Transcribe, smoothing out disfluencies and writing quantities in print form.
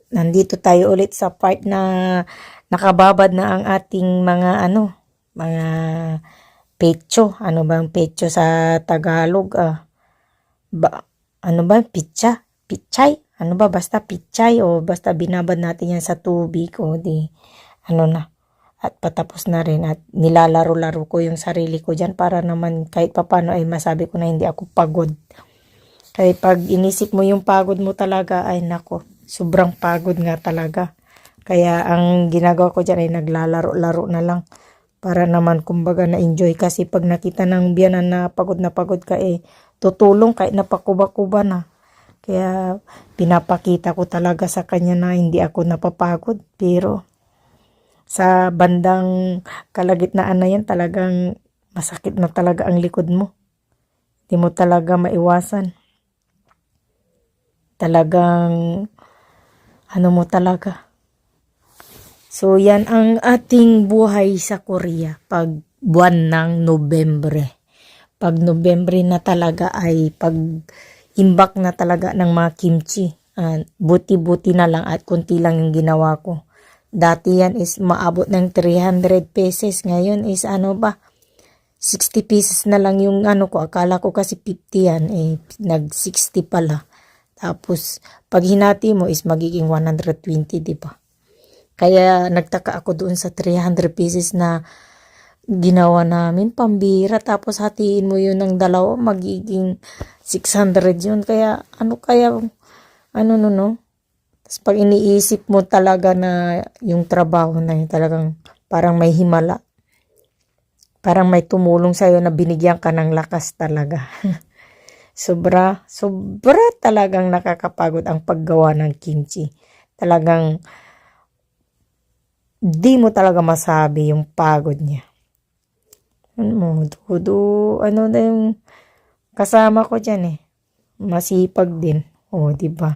nandito tayo ulit sa part na nakababad na ang ating mga pecho. Ano bang pecho sa Tagalog? Ano ba? Pitsa? Pichay? Ano ba? Basta pichay o basta binabad natin yan sa tubig o di ano na. At patapos na rin at nilalaro-laro ko yung sarili ko dyan para naman kahit papano ay masabi ko na hindi ako pagod. Kaya pag inisip mo yung pagod mo talaga, ay nako, sobrang pagod nga talaga. Kaya ang ginagawa ko dyan ay naglalaro-laro na lang para naman kumbaga na-enjoy. Kasi pag nakita ng biyanan na pagod ka tutulong kahit napakuba-kuba na. Kaya pinapakita ko talaga sa kanya na hindi ako napapagod. Pero sa bandang kalagitnaan na yan talagang masakit na talaga ang likod mo. Hindi mo talaga maiwasan. Talagang ano mo talaga. So yan ang ating buhay sa Korea pag buwan ng Nobyembre. Pag Nobyembre na talaga ay pag imbak na talaga ng mga kimchi. Buti-buti na lang at kunti lang yung ginawa ko. Dati yan is maabot ng 300 pesos. Ngayon is 60 pieces na lang yung ko. Akala ko kasi 50 yan. Nag 60 pala. Tapos, pag hinati mo is magiging 120, di ba? Kaya nagtaka ako doon sa 300 pieces na ginawa namin, pambira. Tapos hatiin mo yun ng dalawa, magiging 600 yun. Kaya, no? Tapos pag iniisip mo talaga na yung trabaho na yun, talagang parang may himala. Parang may tumulong sa'yo na binigyan ka ng lakas talaga. Sobra talagang nakakapagod ang paggawa ng kimchi. Talagang di mo talaga masabi yung pagod niya. Ano na yung kasama ko dyan masipag din. O, di ba?